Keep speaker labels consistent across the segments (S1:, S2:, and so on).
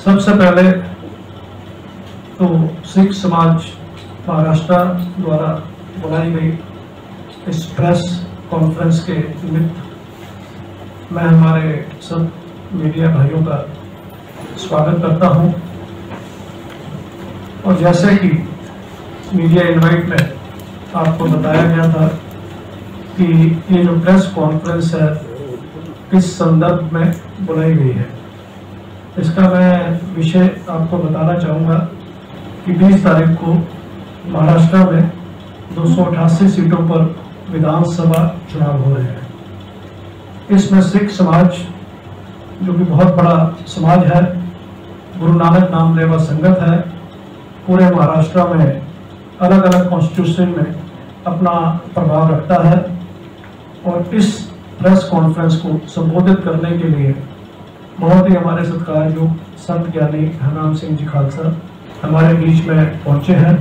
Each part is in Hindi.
S1: सबसे पहले तो सिख समाज महाराष्ट्र द्वारा बुलाई गई इस प्रेस कॉन्फ्रेंस के निमित्त मैं हमारे सब मीडिया भाइयों का स्वागत करता हूं। और जैसे कि मीडिया इनवाइट में आपको बताया गया था कि ये जो प्रेस कॉन्फ्रेंस है किस संदर्भ में बुलाई गई है, इसका मैं विषय आपको बताना चाहूँगा कि 20 तारीख को महाराष्ट्र में 288 सीटों पर विधानसभा चुनाव हो रहे हैं। इसमें सिख समाज जो कि बहुत बड़ा समाज है, गुरु नानक नाम लेवा संगत है, पूरे महाराष्ट्र में अलग अलग कॉन्स्टिट्यूशन में अपना प्रभाव रखता है। और इस प्रेस कॉन्फ्रेंस को संबोधित करने के लिए बहुत ही हमारे सत्कारयोग संत ज्ञानी हरनाम सिंह जी खालसा हमारे बीच में पहुंचे हैं।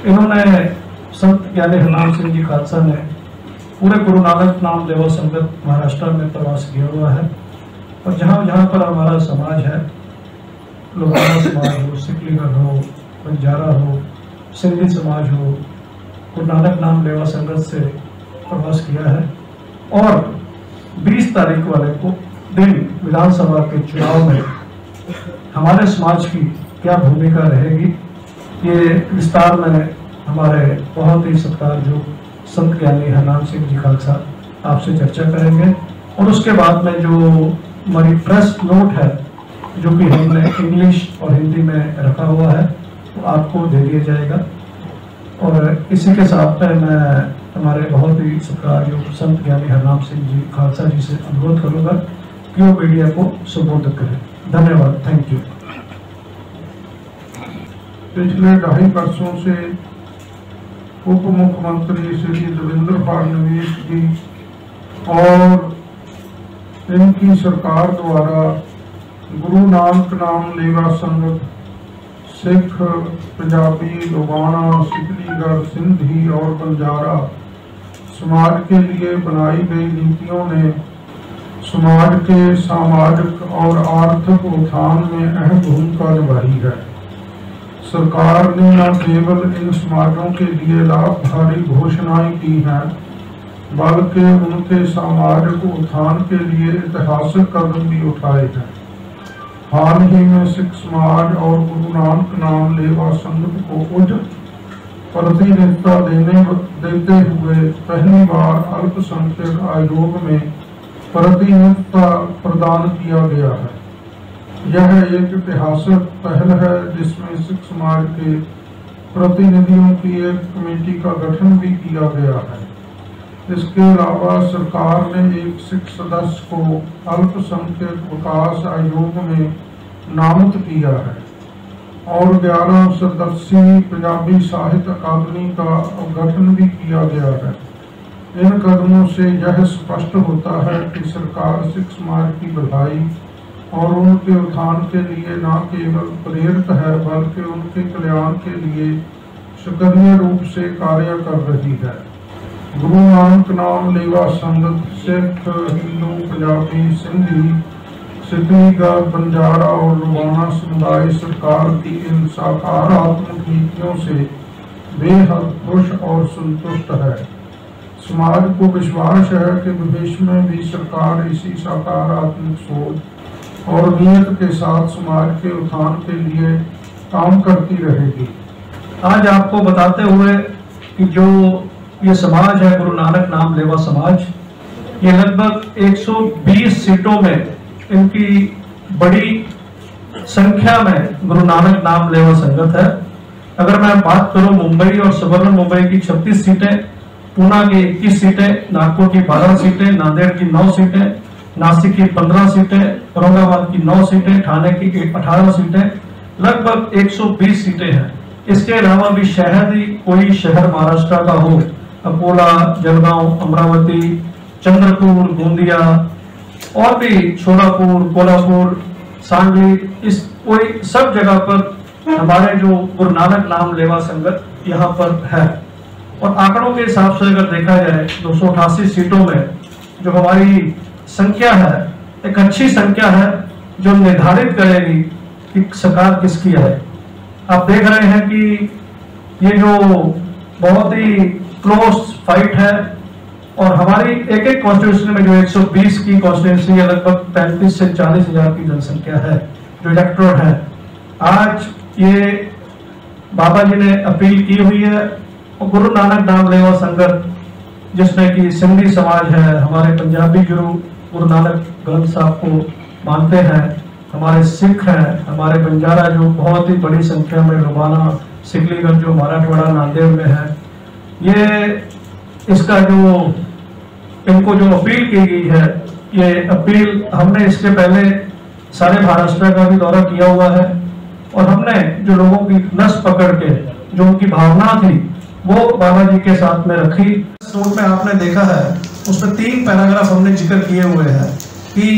S1: इन्होंने संत ज्ञानी हरनाम सिंह जी खालसा ने पूरे गुरु नानक नाम लेवा संगत महाराष्ट्र में प्रवास किया हुआ है। और जहाँ जहाँ पर हमारा समाज है, लोहारा समाज हो, सिकलीगढ़ हो, बंजारा हो, सिंधी समाज हो, गुरु नानक नाम लेवा संगत से प्रवास किया है। और 20 तारीख वाले को दिन विधानसभा के चुनाव में हमारे समाज की क्या भूमिका रहेगी, ये विस्तार में हमारे बहुत ही सत्कारयोग संत ज्ञानी हरनाम सिंह जी खालसा आपसे चर्चा करेंगे। और उसके बाद में जो हमारी प्रेस नोट है जो कि हमने इंग्लिश और हिंदी में रखा हुआ है वो आपको दे दिया जाएगा। और इसी के साथ में मैं हमारे बहुत ही सत्कारयोग संत ज्ञानी हरनाम सिंह जी खालसा जी से अनुरोध करूंगा कि वो मीडिया को संबोधित करें। धन्यवाद। Thank you.
S2: पिछले 2.5 वर्षों से उप मुख्यमंत्री श्री देवेंद्र फडणवीस जी और इनकी सरकार द्वारा गुरु नानक नाम लेवा संगत सिख, पंजाबी, लोहाना, सिकलीगढ़, सिंधी और बंजारा समाज के लिए बनाई गई नीतियों ने समाज के सामाजिक और आर्थिक उत्थान में अहम भूमिका निभाई है। सरकार ने न केवल इन समाजों के लिए लाभकारी घोषणाएं की हैं, बल्कि उनके सामाजिक उत्थान के लिए ऐतिहासिक कदम भी उठाए हैं। हाल ही में सिख समाज और गुरु नानक नाम लेवा संगत को उचित प्रतिनिधित्व देते हुए पहली बार अल्पसंख्यक आयोग में प्रतिनिधित्व प्रदान किया गया है। यह एक ऐतिहासिक पहल है जिसमें सिख समाज के प्रतिनिधियों की एक कमेटी का गठन भी किया गया है। इसके अलावा सरकार ने एक सिख सदस्य को अल्पसंख्यक विकास आयोग में नामित किया है और 11 सदस्यीय पंजाबी साहित्य अकादमी का गठन भी किया गया है। इन कदमों से यह स्पष्ट होता है कि सरकार सिख समाज की भलाई और उनके उत्थान के लिए न केवल प्रेरित है बल्कि उनके कल्याण के लिए सक्रिय रूप से कार्य कर रही है। गुरु नानक नाम लेवा संगत सिख, हिंदू, पंजाबी, सिंधी, सिकलीगढ़, बंजारा और लोहाना समुदाय सरकार की इन सकारात्मक नीतियों से बेहद खुश और संतुष्ट है। समाज को विश्वास है कि भविष्य में भी सरकार इसी सकारात्मक सोच और नियत के साथ समाज के उत्थान के लिए काम करती रहेगी।
S1: आज आपको बताते हुए कि जो ये समाज है गुरु नानक नाम लेवा समाज, ये लगभग 120 सीटों में इनकी बड़ी संख्या में गुरु नानक नाम लेवा संगत है। अगर मैं बात करूं मुंबई और सुबर्ण मुंबई की 36 सीटें, पूना की 21 सीटें, नागपुर की 12 सीटें, नांदेड़ की 9 सीटें, नासिक की 15 सीटें, औरंगाबाद की 9 सीटें, ठाणे की 18 सीटें, लगभग 120 सीटें हैं। इसके अलावा भी शहर ही कोई शहर महाराष्ट्र का हो, अकोला, जलगांव, अमरावती, चंद्रपुर, गोंदिया और भी सोलापुर, कोल्हापुर, सांगली, इस कोई सब जगह पर हमारे जो गुरु नानक नाम लेवा संगत यहाँ पर है। और आंकड़ों के हिसाब से अगर देखा जाए 288 सीटों में जो हमारी संख्या है, एक अच्छी संख्या है। जो निर्धारित करेगी कि सरकार किसकी है। आप देख रहे हैं कि ये जो बहुत ही क्लोज फाइट है और हमारी एक एक कॉन्स्टिट्यूशन में जो 120 की कॉन्स्टिट्यूंसी है, लगभग 35 से 40 हजार की जनसंख्या है जो इलेक्टोरेट है। आज ये बाबा जी ने अपील की हुई है और गुरु नानक नाम लेवा संगत, जिसमें कि सिंधी समाज है, हमारे पंजाबी गुरु नानक ग्रंथ साहब को मानते हैं, हमारे सिख हैं, हमारे बंजारा जो बहुत ही बड़ी संख्या में रुबाना सिकलीगंज जो मराठवाड़ा नांदेड़ में है, ये इसका जो इनको जो अपील की गई है, ये अपील हमने इसके पहले सारे महाराष्ट्र का भी दौरा किया हुआ है और हमने जो लोगों की नस पकड़ के जो उनकी भावना थी वो बाबा जी के साथ में रखी। नोट में आपने देखा है उसमें 3 पैराग्राफ हमने जिक्र किए हुए हैं कि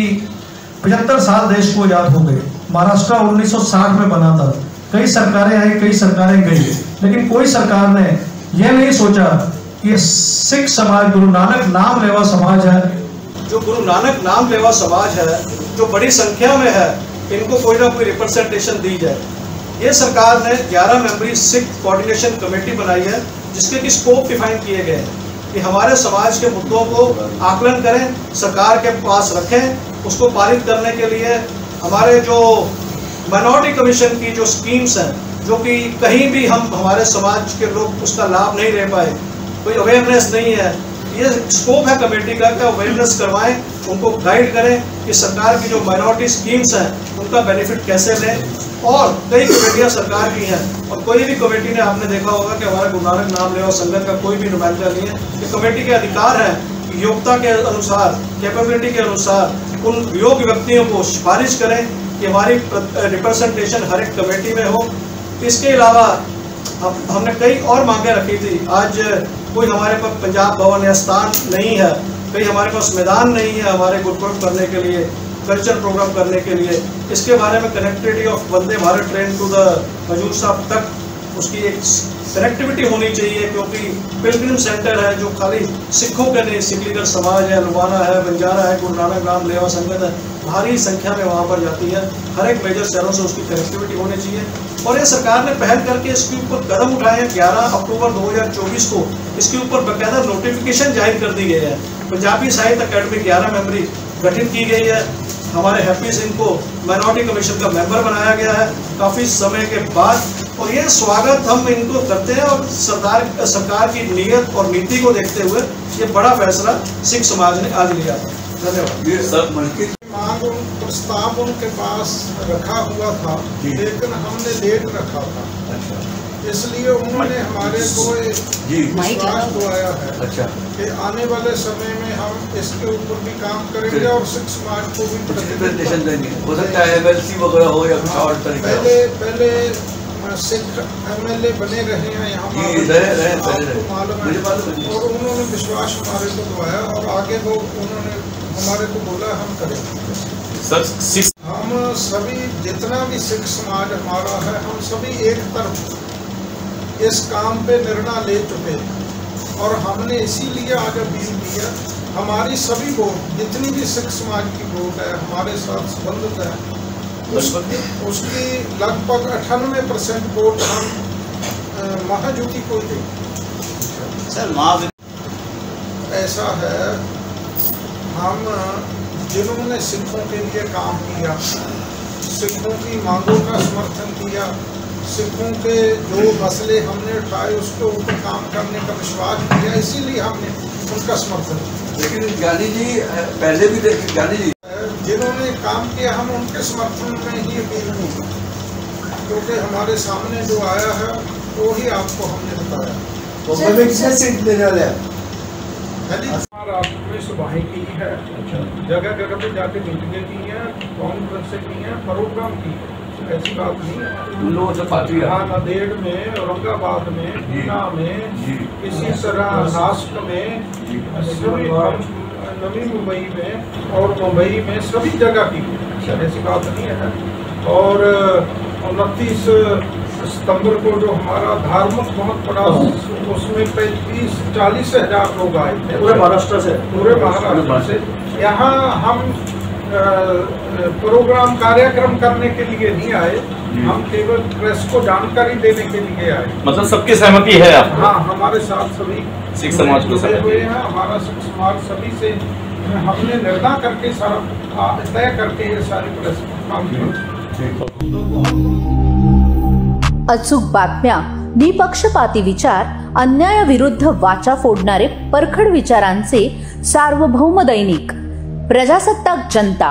S1: 75 साल देश को आजाद हो गए। महाराष्ट्र 1960 में बना था, कई सरकारें आई, कई सरकारें गई, लेकिन कोई सरकार ने यह नहीं सोचा कि सिख समाज गुरु नानक नाम लेवा समाज है, जो गुरु नानक नाम लेवा समाज है, जो बड़ी संख्या में है, इनको कोई ना कोई रिप्रेजेंटेशन दी जाए। ये सरकार ने 11 मेंबरी सिख कोऑर्डिनेशन कमेटी बनाई है, जिसके की स्कोप डिफाइन किए गए हैं कि हमारे समाज के मुद्दों को आकलन करें, सरकार के पास रखें, उसको पारित करने के लिए हमारे जो माइनॉरिटी कमीशन की जो स्कीम्स हैं, जो कि कहीं भी हम हमारे समाज के लोग उसका लाभ नहीं ले पाए, कोई अवेयरनेस नहीं है, ये स्कोप है कमेटी का कि अवेयरनेस करवाएं, उनको गाइड करें कि सरकार की जो माइनॉरिटी स्कीम्स हैं उनका बेनिफिट कैसे लें। और कई कमेटियां सरकार की हैं और कोई भी कमेटी ने, आपने देखा होगा कि हमारा गुरु नानक नाम लेवा संगत का कोई भी नुमाइंदा नहीं है। ये कमेटी के अधिकार हैं कि योग्यता के अनुसार, कैपेबिलिटी के अनुसार उन योग्य व्यक्तियों को सिफारिश करें कि हमारी रिप्रेजेंटेशन हर एक कमेटी में हो। इसके अलावा हमने कई और मांगे रखी थी। आज कोई हमारे पास पंजाब भवन या स्थान नहीं है, कहीं हमारे पास मैदान नहीं है हमारे गुरुकुल करने के लिए, कल्चर प्रोग्राम करने के लिए। इसके बारे में connectivity of Vande Bharat train to the Hazur Sahib तक उसकी एक कनेक्टिविटी होनी चाहिए, क्योंकि पिलग्रिम सेंटर है जो खाली सिखों के नहीं, सिकलीगंज समाज है, रुबाना है, बंजारा है, गुरु नानक नाम लेवा संगत है, भारी संख्या में वहाँ पर जाती है। हर एक मेजर शहरों से उसकी कनेक्टिविटी होनी चाहिए और ये सरकार ने पहल करके इसके ऊपर कदम उठाए हैं। 11 अक्टूबर 2024 को इसके ऊपर बाकायदा नोटिफिकेशन जारी कर दी गई है। पंजाबी साहित्य अकेडमी 11 मेंबरी गठित की गई है। हमारे हैप्पी सिंह को माइनॉरिटी कमीशन का मेंबर बनाया गया है काफ़ी समय के बाद, और ये स्वागत हम इनको करते हैं। और सरकार की नीयत और नीति को देखते हुए ये बड़ा फैसला सिख समाज ने आज लिया। धन्यवाद।
S3: ये सब मिलकर
S2: मांग प्रस्ताव उनके पास रखा हुआ था, लेकिन हमने लेट रखा था।
S3: अच्छा,
S2: इसलिए उन्होंने हमारे को विश्वास दिलाया है कि आने वाले समय में हम इसके ऊपर भी काम करेंगे और सिख समाज को भी
S3: प्रेजेंटेशन देंगे। हो सकता है MLC वगैरह हो या कुछ और तरीका।
S2: पहले सिख MLA बने रहे हैं यहाँ, आपको मालूम है, और उन्होंने विश्वास हमारे को दिलाया और आगे वो उन्होंने हमारे को बोला हम करेंगे। हम सभी जितना भी सिख समाज हमारा है, हम सभी एक तरफ इस काम पे निर्णय ले चुके और हमने इसीलिए आज अपील की है। हमारी सभी वोट, जितनी भी सिख समाज की वोट है हमारे साथ संबंधित है, उसकी लगभग 98% वोट हम महाजुति को देंगे।
S3: सर
S2: ऐसा है, हम जिन्होंने सिखों के लिए काम किया, सिखों की मांगों का समर्थन किया, सिखों के जो मसले हमने उठाए उसके ऊपर काम करने का विश्वास किया, इसीलिए हमने उनका समर्थन किया।
S3: लेकिन ज्ञानी जी पहले भी देखे, ज्ञानी जी
S2: जिन्होंने काम किया हम उनके समर्थन में ही अपील की, क्योंकि हमारे सामने जो आया है वो ही आपको हमने बताया। आपने सभाएं की है, जगह जगह पे जाके मीटिंगें की हैं, कॉन्फ्रेंसें की हैं, प्रोग्राम की है, ऐसी बात नहीं है। यहाँ नांदेड़ में, औरंगाबाद में, पूना में, इसी तरह राष्ट्र में, नवी मुंबई में और मुंबई में सभी जगह की, ऐसी बात नहीं है। और 29 सितंबर को जो हमारा धार्मिक बहुत बड़ा, उसमें 35-40 हजार लोग आए थे पूरे महाराष्ट्र से। यहाँ हम प्रोग्राम कार्यक्रम करने के लिए नहीं आए, हम केवल प्रेस को जानकारी देने के लिए आए।
S4: मतलब सबकी सहमति है आप?
S2: हाँ, हमारे साथ सभी
S4: सिख समाज को
S2: जुड़े हुए हैं। हमारा सिख समाज सभी से हमने निर्णय करके सारा तय करके ये सारी प्रेस काम किया।
S5: अचूक बातम्या, निपक्षपाती विचार, अन्यायाविरुद्ध वाचा फोडणारे परखड विचारांचे सार्वभौम दैनिक प्रजासत्ताक जनता